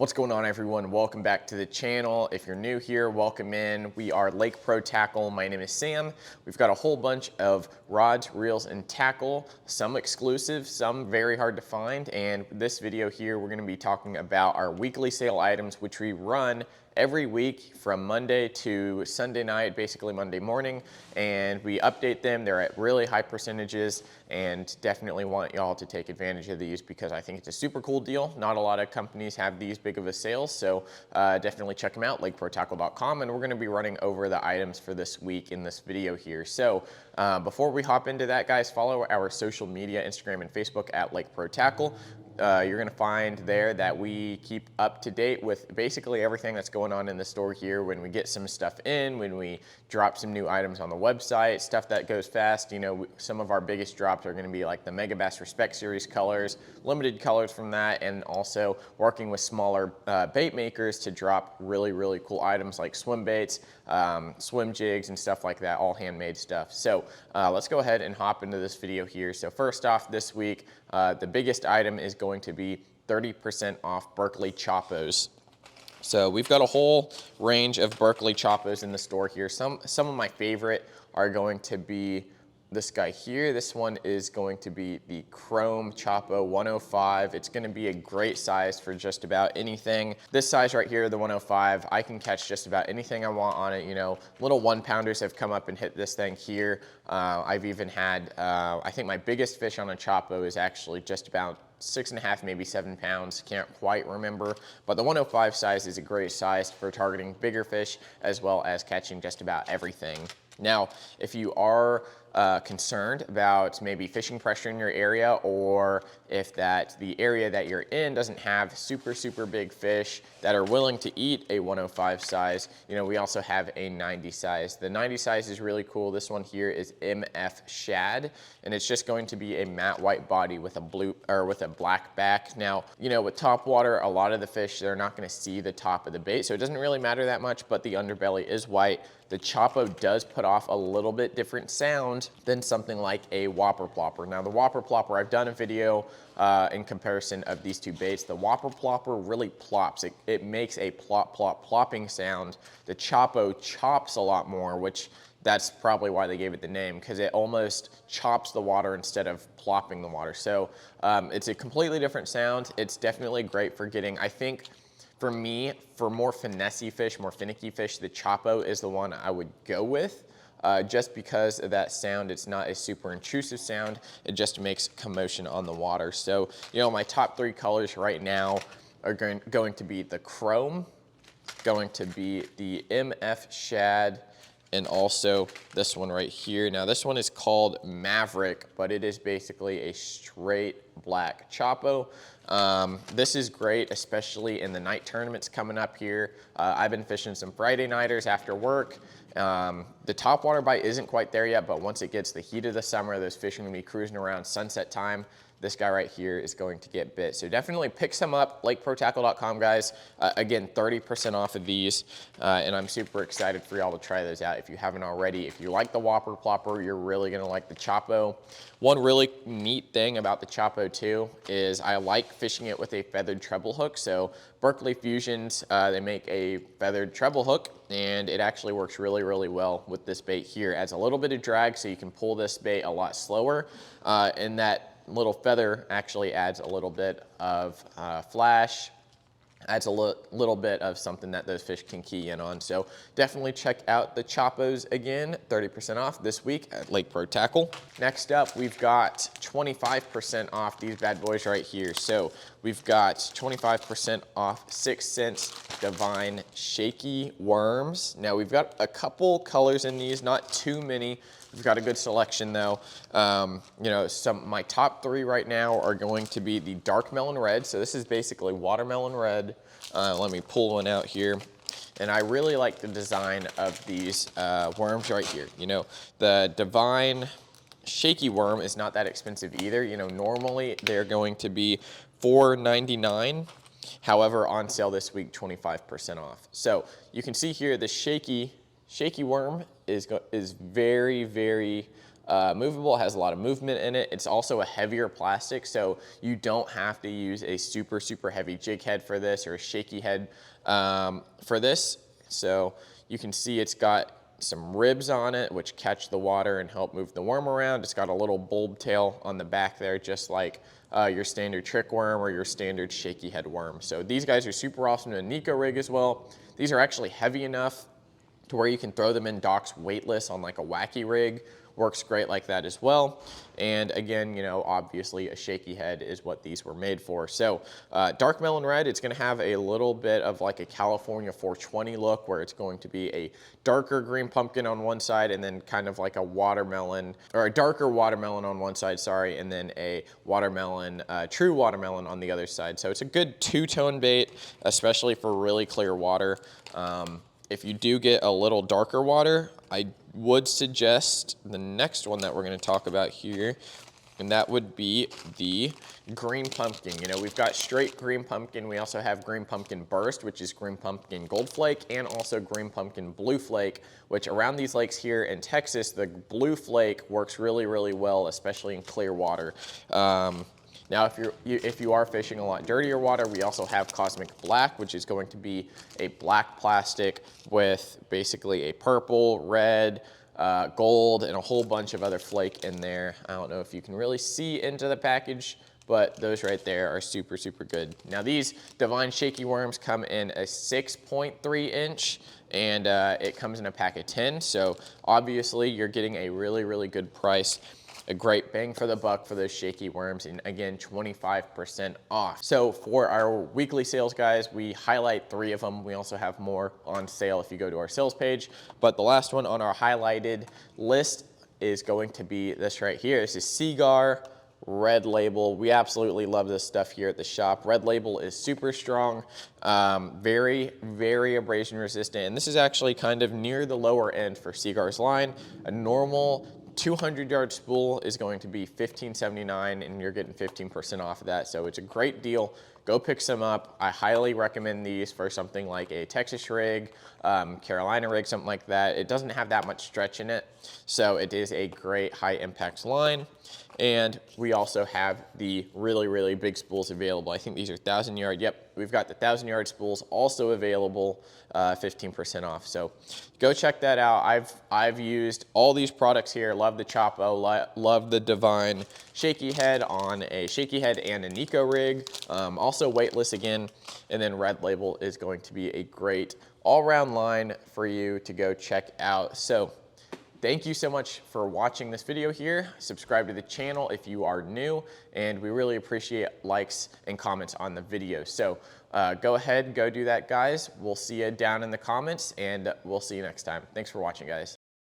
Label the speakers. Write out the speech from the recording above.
Speaker 1: What's going on, everyone? Welcome back to the channel. If you're new here, welcome in. We are Lake Pro Tackle. My name is Sam. We've got a whole bunch of rods, reels, and tackle, some exclusive, some very hard to find. And this video here, we're going to be talking about our weekly sale items, which we run every week from Monday to Sunday night, basically Monday morning, and we update them. They're at really high percentages and definitely want y'all to take advantage of these because I think it's a super cool deal. Not a lot of companies have these big of a sale, so definitely check them out, lakeprotackle.com, and we're gonna be running over the items for this week in this video here. So before we hop into that, guys, follow our social media, Instagram and Facebook at Lake Pro Tackle. You're going to find there that we keep up to date with basically everything that's going on in the store here. When we get some stuff in, when we drop some new items on the website, stuff that goes fast. You know, some of our biggest drops are going to be like the Mega Bass Respect Series colors, limited colors from that, and also working with smaller bait makers to drop really, really cool items like swim baits, swim jigs, and stuff like that, all handmade stuff. So let's go ahead and hop into this video here. So first off, this week, the biggest item is going to be 30% off Berkeley Choppos. So we've got a whole range of Berkeley Choppos in the store here. Some of my favorite are going to be this guy here. This one is going to be the Chrome Choppa 105. It's going to be a great size for just about anything. This size right here, the 105, I can catch just about anything I want on it. You know, little 1-pounders have come up and hit this thing here. I've even had, I think my biggest fish on a Choppa is actually just about 6.5, maybe 7 pounds, can't quite remember, but the 105 size is a great size for targeting bigger fish as well as catching just about everything. Now, if you are concerned about maybe fishing pressure in your area, or if the area that you're in doesn't have super big fish that are willing to eat a 105 size, you know, we also have a 90 size. The 90 size is really cool. This one here is MF Shad, and it's just going to be a matte white body with a black back. Now, you know, with top water, a lot of the fish, they're not going to see the top of the bait, so it doesn't really matter that much, but the underbelly is white. The Choppa does put off a little bit different sound than something like a Whopper Plopper. Now, the Whopper Plopper, I've done a video in comparison of these two baits. The Whopper Plopper really plops. It makes a plop, plop, plopping sound. The Choppa chops a lot more, which that's probably why they gave it the name, because it almost chops the water instead of plopping the water. So it's a completely different sound. It's definitely great for getting, I think, for me, for more finessey fish, more finicky fish, the Choppa is the one I would go with. Just because of that sound. It's not a super intrusive sound. It just makes commotion on the water. So, you know, my top 3 colors right now are going to be the Chrome, going to be the MF Shad, and also this one right here. Now, this one is called Maverick, but it is basically a straight black Choppa. This is great, especially in the night tournaments coming up here. I've been fishing some Friday nighters after work. The top water bite isn't quite there yet, but once it gets the heat of the summer, those fish are gonna be cruising around sunset time. This guy right here is going to get bit. So definitely pick some up, lakeprotackle.com, guys. Again, 30% off of these, and I'm super excited for y'all to try those out if you haven't already. If you like the Whopper Plopper, you're really gonna like the Choppa. One really neat thing about the Choppa too is I like fishing it with a feathered treble hook. So Berkeley Fusions, they make a feathered treble hook, and it actually works really, really well with this bait here. It adds a little bit of drag, so you can pull this bait a lot slower, and that little feather actually adds a little bit of flash, adds a little bit of something that those fish can key in on. So definitely check out the Choppos again, 30% off this week at Lake Pro Tackle. Next up, we've got 25% off these bad boys right here. So we've got 25% off 6 cents Divine Shaky worms. Now we've got a couple colors in these, not too many. We've got a good selection though. You know, my top 3 right now are going to be the dark melon red. So this is basically watermelon red. Let me pull one out here. And I really like the design of these worms right here. You know, the Divine Shaky worm is not that expensive either. You know, normally they're going to be $4.99. However, on sale this week, 25% off. So you can see here the Shaky worm is very movable. It has a lot of movement in it. It's also a heavier plastic, so you don't have to use a super, super heavy jig head for this or a shaky head for this. So you can see it's got some ribs on it which catch the water and help move the worm around. It's got a little bulb tail on the back there, just like your standard trick worm or your standard shaky head worm. So these guys are super awesome in a Nico rig as well. These are actually heavy enough to where you can throw them in docks weightless on like a wacky rig. Works great like that as well. And again, you know, obviously a shaky head is what these were made for. So dark melon red, it's gonna have a little bit of like a California 420 look, where it's going to be a darker green pumpkin on one side and then kind of like a watermelon, or a darker watermelon on one side, sorry, and then a watermelon, true watermelon on the other side. So it's a good two-tone bait, especially for really clear water. If you do get a little darker water, I would suggest the next one that we're going to talk about here, and that would be the green pumpkin. You know, we've got straight green pumpkin. We also have green pumpkin burst, which is green pumpkin gold flake, and also green pumpkin blue flake, which around these lakes here in Texas, the blue flake works really, really well, especially in clear water. Now, if you are fishing a lot dirtier water, we also have Cosmic Black, which is going to be a black plastic with basically a purple, red, gold, and a whole bunch of other flake in there. I don't know if you can really see into the package, but those right there are super, super good. Now, these Divine Shaky worms come in a 6.3 inch, and it comes in a pack of 10. So obviously, you're getting a really, really good price. A great bang for the buck for those shaky worms, and again, 25% off. So for our weekly sales, guys, we highlight 3 of them. We also have more on sale if you go to our sales page. But the last one on our highlighted list is going to be this right here. This is Seagar Red Label. We absolutely love this stuff here at the shop. Red Label is super strong, very, very abrasion resistant. And this is actually kind of near the lower end for Seagar's line. A normal 200-yard spool is going to be $15.79, and you're getting 15% off of that. So it's a great deal. Go pick some up. I highly recommend these for something like a Texas rig, Carolina rig, something like that. It doesn't have that much stretch in it, so it is a great high impact line. And we also have the really, really big spools available. I think these are 1,000-yard. Yep, we've got the 1,000-yard spools also available, 15% off. So go check that out. I've used all these products here. Love the Choppa, love the Divine Shaky Head on a Shaky Head and a Nico rig. Also weightless again. And then Red Label is going to be a great all-round line for you to go check out. So thank you so much for watching this video here. Subscribe to the channel if you are new, and we really appreciate likes and comments on the video. So go ahead, go do that, guys. We'll see you down in the comments, and we'll see you next time. Thanks for watching, guys.